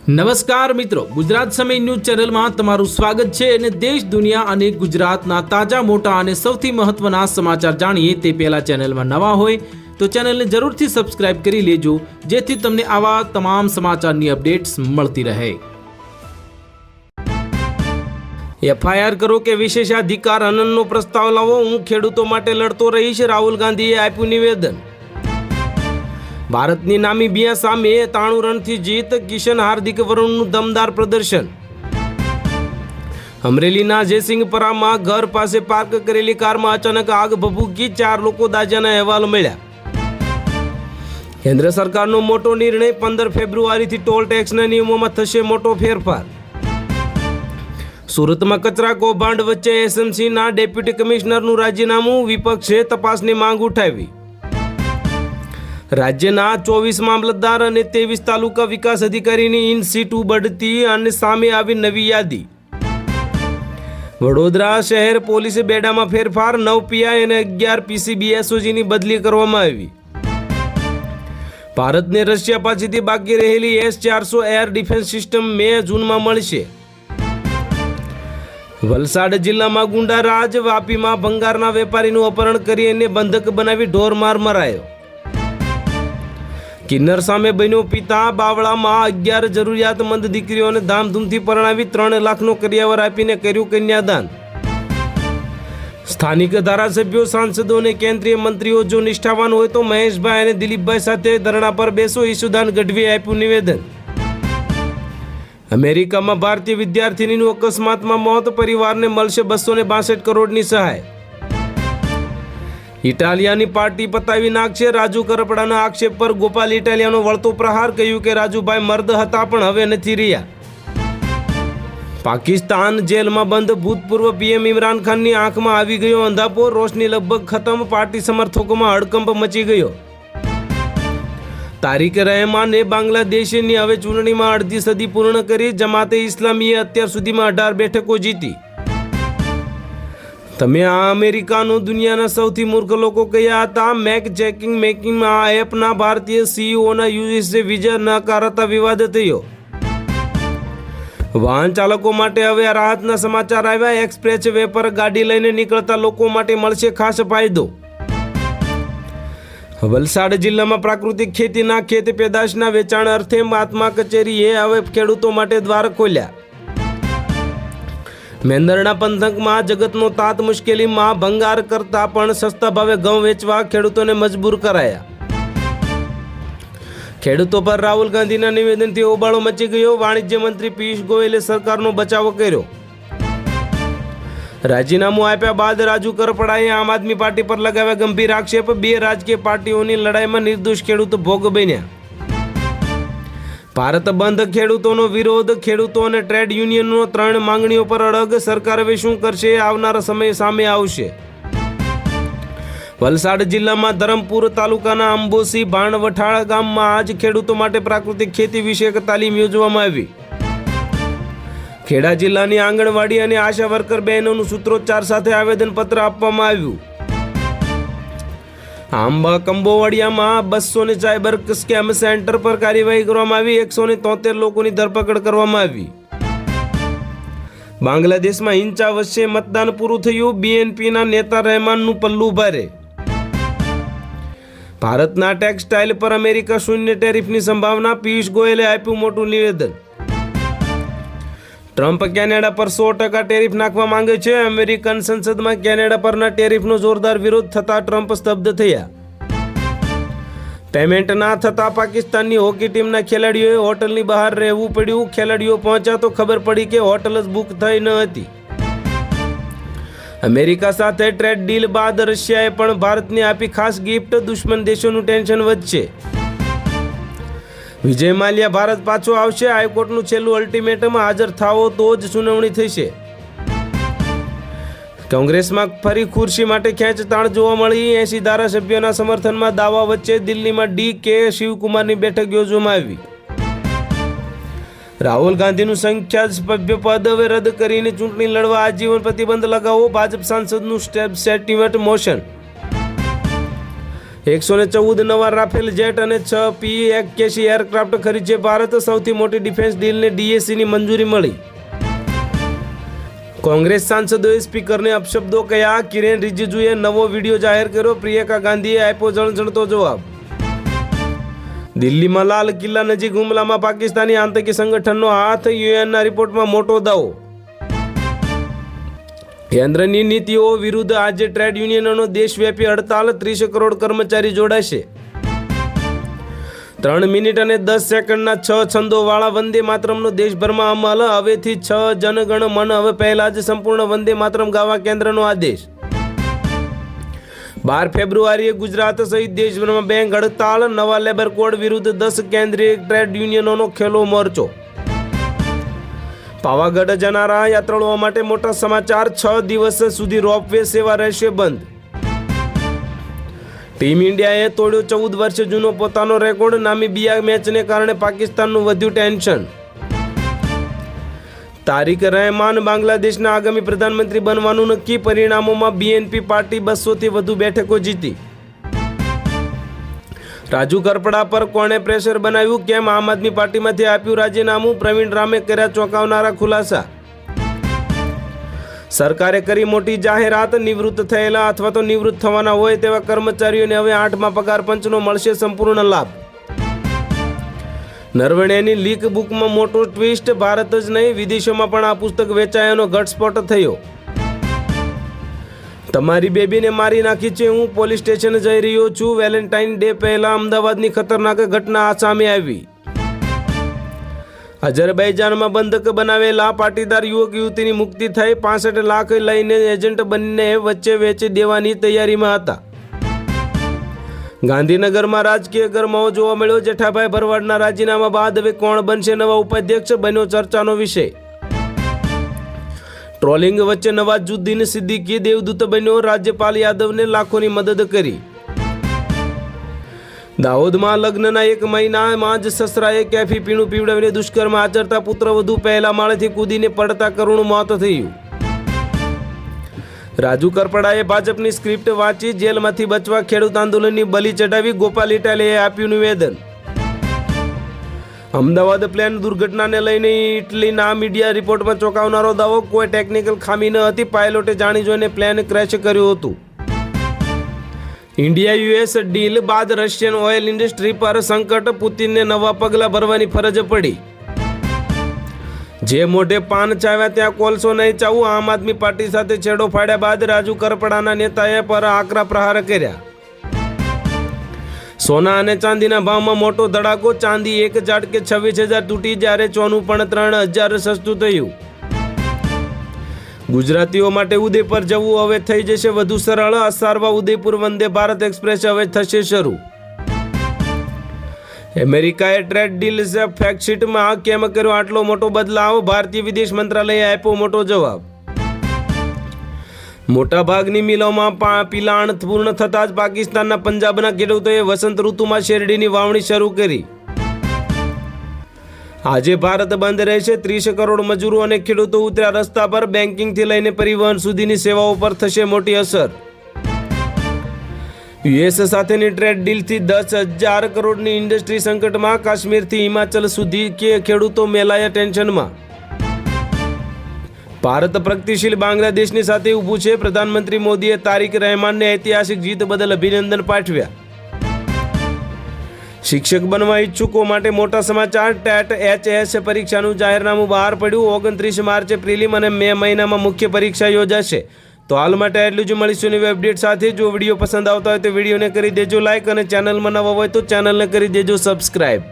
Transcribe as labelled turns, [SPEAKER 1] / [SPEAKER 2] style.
[SPEAKER 1] નમસ્કાર મિત્રો, ગુજરાત સમય ન્યૂઝ ચેનલમાં તમારું સ્વાગત છે અને દેશ દુનિયા અને ગુજરાતના તાજા મોટા અને સૌથી મહત્વના સમાચાર જાણીએ તે પહેલા ચેનલમાં નવા હોય તો ચેનલને જરૂરથી સબસ્ક્રાઇબ કરી લેજો, જેથી તમને આવા તમામ સમાચારની અપડેટ્સ મળતી રહે। એફઆઈઆર કરો કે વિશેષાધિકાર હનનનો પ્રસ્તાવ લાવો, હું ખેડૂતો માટે લડતો રહીશ, રાહુલ ગાંધીએ આપ્યું નિવેદન। ભારતની નામીબિયા સામે 93 રનથી જીત, કિશન હાર્દિક વરુણનું દમદાર પ્રદર્શન। અમરેલીના જયસિંહપરામાં ઘર પાસે પાર્ક કરેલી કારમાં અચાનક આગ ભભૂકી, 4 લોકો દાઝ્યાના અહેવાલ મળ્યા। કેન્દ્ર સરકારનો મોટો નિર્ણય, 15 ફેબ્રુઆરીથી ટોલ ટેક્સના નિયમોમાં થશે મોટો ફેરફાર। સુરતમાં કચરા કૌભાંડ વચ્ચે એસએમસીના ડેપ્યુટી કમિશનરનું રાજીનામું, વિપક્ષે તપાસની માંગ ઉઠાવી। રાજ્યના 24 મામલતદાર અને 23 તાલુકા વિકાસ અધિકારીની ઇન સીટુ બઢતી અને સામે આવી નવી યાદી। વડોદરા શહેર પોલીસે બેડામાં ફેરફાર, 9 પીઆઈ અને 11 પીસીબીએસઓજીની બદલી કરવામાં આવી। ભારતને રશિયા પાસેથી બાકી રહેલી S-400 એર ડિફેન્સ સિસ્ટમ મે જૂનમાં મળશે। વલસાડ જિલ્લામાં ગુંડા રાજ, વાપીમાં ભંગારના વેપારીનું અપહરણ કરી અને બંધક બનાવી ઢોરમાર મરાયો। કિન્નર સામે બન્યો પિતા, બાવળામાં 11 જરૂરિયાતમંદ દીકરીઓને ધામધૂમથી પરણાવી 3 લાખનો કરિયાવર આપીને કર્યું કન્યાદાન। સ્થાનિક ધારાસભ્યો, સાંસદો અને કેન્દ્રીય મંત્રીઓ જો નિષ્ઠાવાન હોય તો મહેશભાઈ અને દિલીપભાઈ સાથે ધરણા પર બેસો, ઈશુદાન ગઢવીએ આપ્યું નિવેદન। અમેરિકામાં ભારતીય વિદ્યાર્થીનીનું અકસ્માતમાં મોત, પરિવારને મળશે 262 કરોડની સહાય। ઇટાલિયાની પાર્ટી પતાવી નાખશે, રાજુ કરપડાના આક્ષેપ પર ગોપાલ ઇટાલિયાનો વળતો પ્રહાર, કહ્યું કે રાજુભાઈ મર્દ હતા પણ હવે નથી રહ્યા। પાકિસ્તાન જેલમાં બંધ ભૂતપૂર્વ પીએમ ઇમરાન ખાનની આંખમાં આવી ગયો અંધાપો, રોશની લગભગ ખતમ, પાર્ટી સમર્થકોમાં હડકંપ મચી ગયો। તારિક રહેમાને બાંગ્લાદેશની હવે ચૂંટણીમાં અડધી સદી પૂર્ણ કરી, જમાતે ઇસ્લામીએ અત્યાર સુધીમાં 18 બેઠકો જીતી। તમે આ અમેરિકાનો દુનિયાના સૌથી મૂર્ખ લોકો કયા હતા? મેક ચેકિંગ મેકિંગમાં આ એપના ભારતીય સીઈઓના યુએસએ વિઝા નકારતા વિવાદ થયો। વાહન ચાલકો માટે હવે રાહતના સમાચાર આવ્યા, એક્સપ્રેસ વે પર ગાડી લઈને નીકળતા લોકો માટે મળશે ખાસ ફાયદો। વલસાડ જિલ્લામાં પ્રાકૃતિક ખેતીના ખેત પેદાશના વેચાણ અર્થે મહાત્મા કચેરીએ હવે ખેડૂતો માટે દ્વાર ખોલ્યા। મેંદરડા પંથકમાં જગતનો તાત મુશ્કેલીમાં, ભંગાર કરતા પણ સસ્તા ભાવે ઘઉં વેચવા ખેડૂતોને મજબૂર કરાયા। ખેડૂતો પર રાહુલ ગાંધીના નિવેદનથી હોબાળો મચી ગયો, વાણિજ્ય મંત્રી પિયુષ ગોયલે સરકારનો બચાવ કર્યો। રાજીનામું આપ્યા બાદ રાજુ કરપડાએ આમ આદમી પાર્ટી પર લગાવ્યા ગંભીર આક્ષેપ, 2 રાજકીય પાર્ટીઓની લડાઈમાં નિર્દોષ ખેડૂત ભોગ બન્યા। ભારત બંધ, ખેડૂતોનો વિરોધ, ખેડૂતો અને ટ્રેડ યુનિયનનો 3 માંગણીઓ પર અડગ, સરકાર હવે શું કરશે? આવનારા સમય સામે આવશે। વલસાડ જિલ્લામાં ધરમપુર તાલુકાના અંબોસી ભાણવઠાળ ગામમાં આજ ખેડૂતો માટે પ્રાકૃતિક ખેતી વિષયક તાલીમ યોજવામાં આવી। ખેડા જિલ્લાની આંગણવાડી અને આશા વર્કર બહેનોનું સૂત્રોચ્ચાર સાથે આવેદનપત્ર આપવામાં આવ્યું। આંબા કંબોવાડિયામાં 200 સાયબર સ્કેમ સેન્ટર પર કાર્યવાહી કરવામાં આવી, 173 લોકોની ધરપકડ કરવામાં આવી। બાંગ્લાદેશમાં હિંસા વચ્ચે મતદાન પૂરું થયું, બીએનપીના નેતા રહેમાનનું પલ્લું ભારે। ભારતના ટેક્સટાઇલ પર અમેરિકા શૂન્ય ટેરિફની સંભાવના, પિયુષ ગોયલે આપ્યું મોટું નિવેદન। ટ્રમ્પ કેનેડા પર 100% ટેરિફ નાખવા માંગે છે, અમેરિકન સંસદમાં કેનેડા પરના ટેરિફનો જોરદાર વિરોધ થતા ટ્રમ્પ સ્તબ્ધ થયા। પેમેન્ટ ના થતા પાકિસ્તાનની હોકી ટીમના ખેલાડીઓએ હોટલની બહાર રહેવું પડ્યું, ખેલાડીઓ પહોંચ્યા તો ખબર પડી કે હોટલ જ બુક થઈ ન હતી। અમેરિકા સાથે ટ્રેડ ડીલ બાદ રશિયાએ પણ ભારતને આપી ખાસ ગિફ્ટ, દુશ્મન દેશોનું ટેન્શન વધશે। વિજય માલ્યા ભારત પાછો આવશે, હાઈકોર્ટનું છેલ્લું અલ્ટિમેટમ, હાજર થાઓ તો જ સુનાવણી થશે। કોંગ્રેસમાં ફરી ખુરશી માટે ખેંચતાણ જોવા મળી, 80 ધારાસભ્યોના સમર્થનમાં દાવા વચ્ચે દિલ્હીમાં ડી.કે. શિવકુમારની બેઠક યોજવામાં આવી। રાહુલ ગાંધીનું સંખ્યાસભ્ય પદ હવે રદ કરીને ચૂંટણી લડવા આજીવન પ્રતિબંધ લગાવો, ભાજપ સાંસદનું સ્ટેટમેન્ટ મોશન।
[SPEAKER 2] 114 નવા રાફેલ જેટ અને 6 P-81 એરક્રાફ્ટ ખરીદશે ભારત. સૌથી મોટી ડિફેન્સ ડીલને DACની મંજૂરી મળી. કોંગ્રેસ સાંસદોએ સ્પીકરને અપશબ્દો કહ્યા. કિરેન રિજિજુએ નવો વિડીયો જાહેર કર્યો. પ્રિયંકા ગાંધીએ આપ્યો જણજણતો જવાબ. દિલ્હીમાં લાલ કિલ્લા નજીક હુમલામાં પાકિસ્તાની આતંકી સંગઠનનો હાથ. યુએનના રિપોર્ટમાં મોટો દાવો. કેન્દ્રની નીતિઓ વિરુદ્ધ આજે ટ્રેડ યુનિયનોનો દેશવ્યાપી હડતાલ. 30 કરોડ કર્મચારી જોડાશે. 3 મિનિટ અને 10 સેકન્ડના 6 છંદોવાળા વંદે માતરમનો દેશભરમાં અમલ. હવેથી 6 જનગણ મન. હવે પહેલા જ સંપૂર્ણ વંદે માતરમ ગાવા કેન્દ્રનો આદેશ. 12 ફેબ્રુઆરીએ ગુજરાત સહિત દેશભરમાં બેંક હડતાલ. નવા લેબર કોડ વિરુદ્ધ 10 કેન્દ્રીય ટ્રેડ યુનિયનોનો ખેલો મોરચો. પાવાગઢ જનારા યાત્રાળુઓ માટે મોટા સમાચાર. 6 દિવસ સુધી રોપવે સેવા રહેશે બંધ. ટીમ ઇન્ડિયાએ તોડ્યો 14 વર્ષ જૂનો પોતાનો રેકોર્ડ. નામીબિયા મેચને કારણે પાકિસ્તાનનું વધ્યું ટેન્શન. તારિક રહેમાન બાંગ્લાદેશના આગામી પ્રધાનમંત્રી બનવાનું નક્કી. પરિણામોમાં BNP પાર્ટી 200થી વધુ બેઠકો જીતી. રાજુ કરપડા પર કોણે પ્રેશર બનાવ્યું? કેમ આમ આદમી પાર્ટીમાંથી આપ્યું રાજીનામું? પ્રવીણ રામે કર્યા ચોંકાવનારા ખુલાસા. સરકારે કરી મોટી જાહેરાત. નિવૃત્ત થયેલા અથવા તો નિવૃત્ત થવાના હોય તેવા કર્મચારીઓને હવે 8મા પગાર પંચનો મળશે સંપૂર્ણ લાભ. નરવણેની લીક બુકમાં મોટો ટ્વિસ્ટ. ભારત જ નહીં વિદેશોમાં પણ આ પુસ્તક વેચાયાનો ઘટસ્ફોટ થયો. તમારી બેબીને મારી નાખી છે, હું પોલીસ સ્ટેશન જઈ રહ્યો છું. વેલેન્ટાઇન ડે પહેલા અમદાવાદની ખતરનાક ઘટના સામે આવી. અઝરબૈજાનમાં બંધક બનાવેલા પાટીદાર યુવક યુવતીની મુક્તિ થઈ. 65 લાખ લઈને એજન્ટ બંને વચ્ચે વેચી દેવાની તૈયારીમાં હતા. ગાંધીનગરમાં રાજકીય ગરમાવો જોવા મળ્યો. જેઠાભાઈ ભરવાડના રાજીનામા બાદ હવે કોણ બનશે નવા ઉપાધ્યક્ષ? બન્યો ચર્ચાનો વિષય. ટ્રોલિંગ વચ્ચે નવાઝુદ્દીન સિદ્દીકી દેવદૂત બન્યો. રાજ્યપાલ યાદવને લાખોની મદદ કરી. દાહોદમાં લગ્નના 1 મહિનામાં જ સસરાએ કેફી પીણું પીવડાવીને દુષ્કર્મ આચરતા પુત્રવધુ પહેલા માળેથી કૂદીને પડતા કરુણ મોત થયું. રાજુ કરપડાએ ભાજપની સ્ક્રિપ્ટ વાંચી. જેલમાંથી બચવા ખેડૂત આંદોલનની બલી ચઢાવી. ગોપાલ ઇટાલીએ આપ્યું નિવેદન. અમદાવાદ પ્લેન દુર્ઘટનાને લઈને ઇટલીના મીડિયા રિપોર્ટમાં ચોંકાવનારો દાવો. કોઈ ટેકનિકલ ખામી ન હતી. પાયલોટે જાણી જોઈને પ્લેન ક્રેશ કર્યું હતું. ઇન્ડિયા US ડીલ બાદ રશિયન ઓઇલ ઇન્ડસ્ટ્રી પર સંકટ. પુતિનને નવા પગલાં ભરવાની ફરજ પડી. જે મોઢે પાન ચાવ્યા ત્યાં કોલસો નહીં ચાવવું. આમ આદમી પાર્ટી સાથે છેડો ફાડ્યા બાદ રાજુ કરપડાના નેતાએ પર આકરા પ્રહાર કર્યા. સોના અને ચાંદીના ભાવમાં મોટો ધડાકો. ચાંદી એક ઝાટકે 26,000 તૂટી, જ્યારે સોનું પણ 3,000 સસ્તું થયું. ગુજરાતીઓ માટે ઉદય પર જવું હવે થઈ જશે વધુ સરળ. અસારવા ઉદયપુર વંદે ભારત એક્સપ્રેસ હવે થશે શરૂ. અમેરિકાએ ટ્રેડ ડીલ ફેક્ટશીટમાં કેમ કર્યો આટલો મોટો બદલાવ? ભારતીય વિદેશ મંત્રાલયે આપ્યો મોટો જવાબ. મોટાભાગની મિલોમાં પિલાણ પૂર્ણ થતાં જ પાકિસ્તાનના પંજાબના ખેડૂતોએ વસંત ઋતુમાં શેરડીની વાવણી શરૂ કરી. આજે ભારત બંધ રહેશે. 30 કરોડ મજૂરો અને ખેડૂતો ઉતર્યા રસ્તા પર. બેન્કિંગથી લઈને પરિવહન સુધીની સેવાઓ પર થશે મોટી અસર. US સાથેની ટ્રેડ ડીલથી 10,000 કરોડની ઇન્ડસ્ટ્રી સંકટમાં. કાશ્મીરથી હિમાચલ સુધી કે ખેડૂતો મેલાયા ટેન્શનમાં. ભારત પ્રગતિશીલ બાંગ્લાદેશની સાથે ઊભું છે. પ્રધાનમંત્રી મોદીએ તારિક રહેમાનને ઐતિહાસિક જીત બદલ અભિનંદન પાઠવ્યા. શિક્ષક બનવા ઈચ્છુકો માટે મોટા સમાચાર. ટેટ HS પરીક્ષાનું જાહેરનામું બહાર પડ્યું. 29 માર્ચે પ્રિલિમ અને મે મહિનામાં મુખ્ય પરીક્ષા યોજાશે. તો હાલ માટે એટલું જ. મળીશું નવી અપડેટ સાથે. જો વિડીયો પસંદ આવતા હોય તો વિડીયોને કરી દેજો લાઇક અને ચેનલમાં નવા હોય તો ચેનલને કરી દેજો સબસ્ક્રાઈબ.